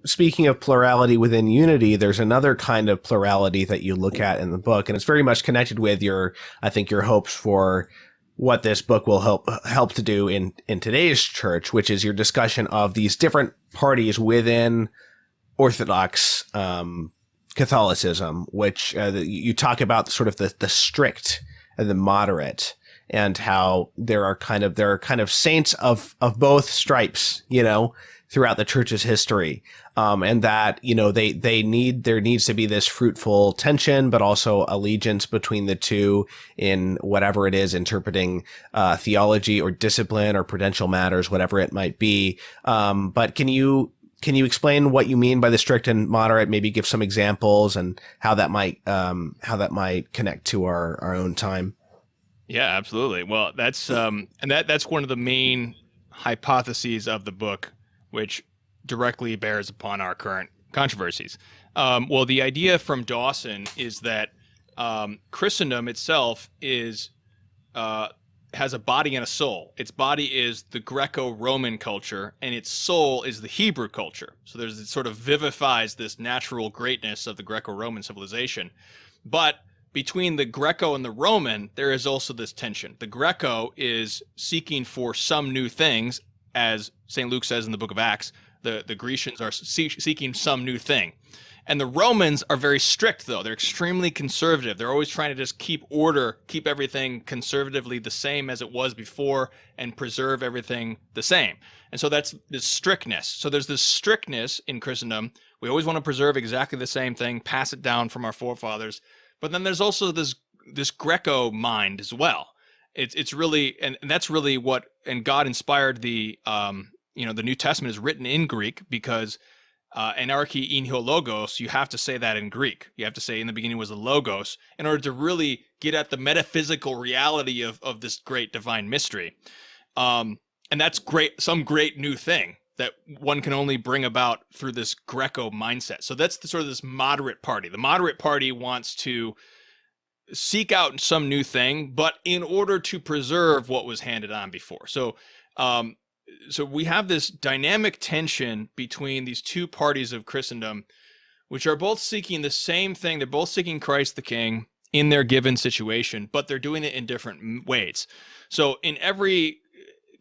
speaking of plurality within unity, there's another kind of plurality that you look at in the book, and it's very much connected with I think, your hopes for what this book will help to do in today's church, which is your discussion of these different parties within Orthodox Catholicism, which you talk about sort of the strict and the moderate, and how there are kind of saints of both stripes, throughout the church's history, and that there needs to be this fruitful tension, but also allegiance between the two in whatever it is, interpreting theology or discipline or prudential matters, whatever it might be. But can you explain what you mean by the strict and moderate? Maybe give some examples and how that might connect to our own time. Yeah, absolutely. Well, that's that's one of the main hypotheses of the book, which directly bears upon our current controversies. Well, the idea from Dawson is that Christendom itself has a body and a soul. Its body is the Greco-Roman culture, and its soul is the Hebrew culture. So it sort of vivifies this natural greatness of the Greco-Roman civilization. But between the Greco and the Roman, there is also this tension. The Greco is seeking for some new things, as St. Luke says in the book of Acts. The Grecians are seeking some new thing. And the Romans are very strict, though. They're extremely conservative. They're always trying to just keep order, keep everything conservatively the same as it was before, and preserve everything the same. And so that's this strictness. So there's this strictness in Christendom. We always want to preserve exactly the same thing, pass it down from our forefathers. But then there's also this Greco mind as well. It's really, and that's really what, and God inspired the New Testament is written in Greek because anarchy in ho logos, you have to say that in Greek. You have to say in the beginning was the logos in order to really get at the metaphysical reality of this great divine mystery. And that's great, some great new thing that one can only bring about through this Greco mindset. So that's sort of this moderate party. The moderate party wants to seek out some new thing, but in order to preserve what was handed on before. So we have this dynamic tension between these two parties of Christendom, which are both seeking the same thing. They're both seeking Christ the King in their given situation, but they're doing it in different ways. So in every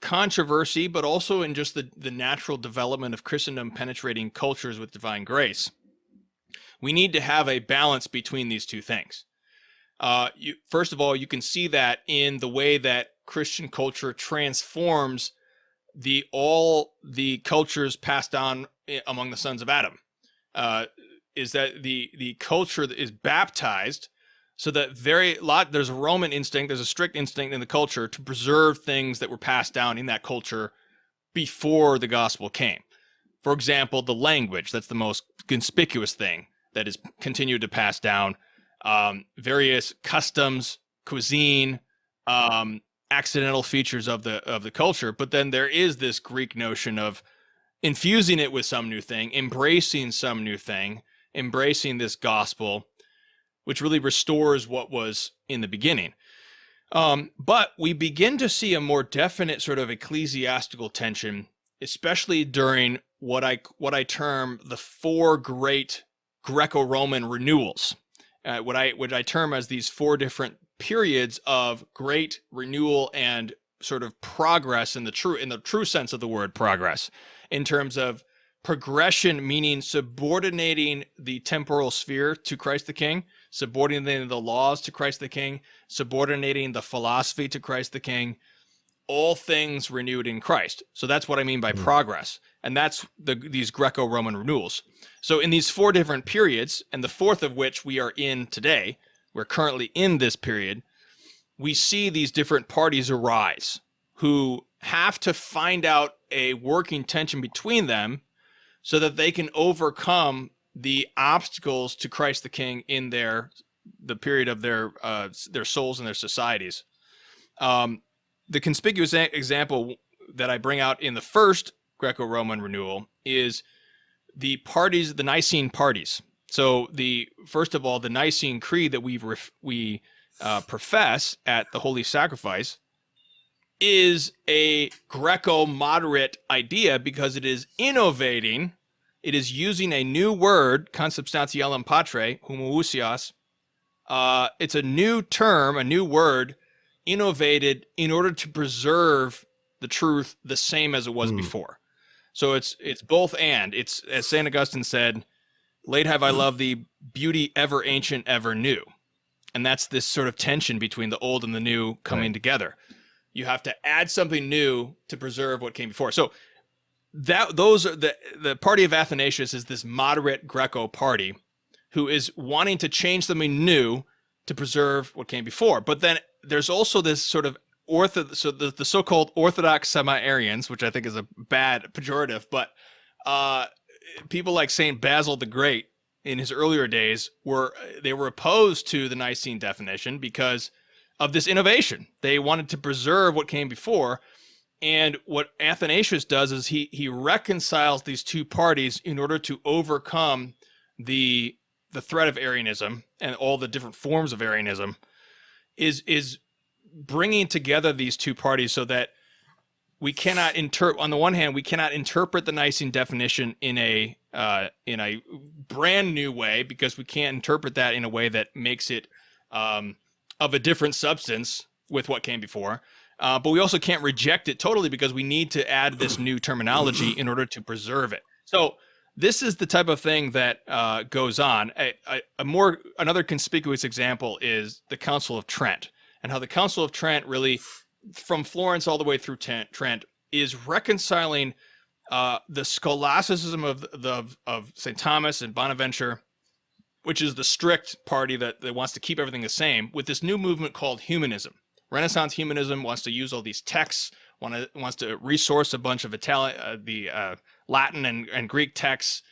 controversy, but also in just the natural development of Christendom penetrating cultures with divine grace, we need to have a balance between these two things. First of all, you can see that in the way that Christian culture transforms all the cultures passed down among the sons of Adam, is that the culture that is baptized, so that there's a Roman instinct, there's a strict instinct in the culture to preserve things that were passed down in that culture before the gospel came. For example, the language, that's the most conspicuous thing that is continued to pass down. Various customs, cuisine, accidental features of the culture, but then there is this Greek notion of infusing it with some new thing, embracing some new thing, embracing this gospel, which really restores what was in the beginning. But we begin to see a more definite sort of ecclesiastical tension, especially during what I term the four great Greco-Roman renewals, what I term as these four different periods of great renewal and sort of progress in the true sense of the word progress, in terms of progression, meaning subordinating the temporal sphere to Christ the King, subordinating the laws to Christ the King, subordinating the philosophy to Christ the King, all things renewed in Christ. So that's what I mean by progress. And that's these Greco-Roman renewals. So in these four different periods, and the fourth of which we are in today, we're currently in this period, we see these different parties arise who have to find out a working tension between them so that they can overcome the obstacles to Christ the King in the period of their souls and their societies. The conspicuous example that I bring out in the first Greco-Roman renewal is the Nicene parties. So first of all, the Nicene Creed that we profess at the Holy Sacrifice is a Greco-moderate idea because it is innovating it is using a new word, consubstantialem patre, homoousios. It's a new term, a new word, innovated in order to preserve the truth the same as it was before. So it's both and. It's, as St. Augustine said, late have I loved thee, beauty ever ancient, ever new. And that's this sort of tension between the old and the new coming together. You have to add something new to preserve what came before. So those are the party of Athanasius is this moderate Greco party who is wanting to change something new to preserve what came before. But then there's also this sort of the so-called Orthodox semi-Arians, which I think is a bad pejorative, but people like St. Basil the Great in his earlier days were opposed to the Nicene definition because of this innovation. They wanted to preserve what came before. And what Athanasius does is he reconciles these two parties in order to overcome the threat of Arianism and all the different forms of Arianism, is bringing together these two parties so that we cannot on the one hand, we cannot interpret the Nicene definition in a brand new way, because we can't interpret that in a way that makes it of a different substance with what came before. But we also can't reject it totally, because we need to add this new terminology in order to preserve it. So this is the type of thing that goes on. Another conspicuous example is the Council of Trent, and how the Council of Trent really, from Florence all the way through Trent, is reconciling the scholasticism of St. Thomas and Bonaventure, which is the strict party that wants to keep everything the same, with this new movement called humanism. Renaissance humanism wants to use all these texts, wants to resource a bunch of Latin and Greek texts,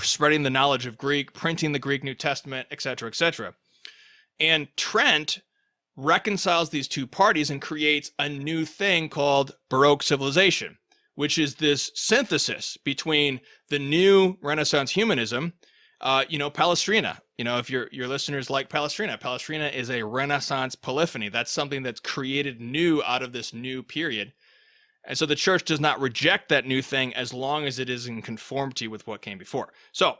spreading the knowledge of Greek, printing the Greek New Testament, etc., etc. And Trent reconciles these two parties and creates a new thing called Baroque civilization, which is this synthesis between the new Renaissance humanism, Palestrina. If your listeners like Palestrina, Palestrina is a Renaissance polyphony. That's something that's created new out of this new period. And so the church does not reject that new thing as long as it is in conformity with what came before. So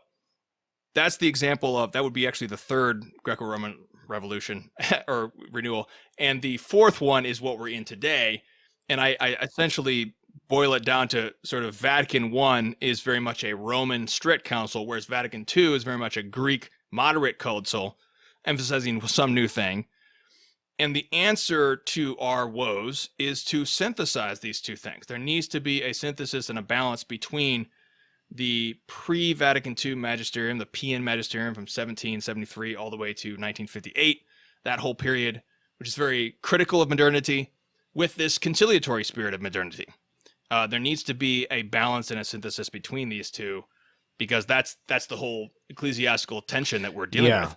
that's the example that would be actually the third Greco-Roman revolution or renewal. And the fourth one is what we're in today. And I essentially boil it down to sort of Vatican I is very much a Roman strict council, whereas Vatican II is very much a Greek moderate council, emphasizing some new thing. And the answer to our woes is to synthesize these two things. There needs to be a synthesis and a balance between the pre-Vatican II magisterium, the Pian magisterium from 1773 all the way to 1958, that whole period, which is very critical of modernity, with this conciliatory spirit of modernity. There needs to be a balance and a synthesis between these two, because that's the whole ecclesiastical tension that we're dealing with.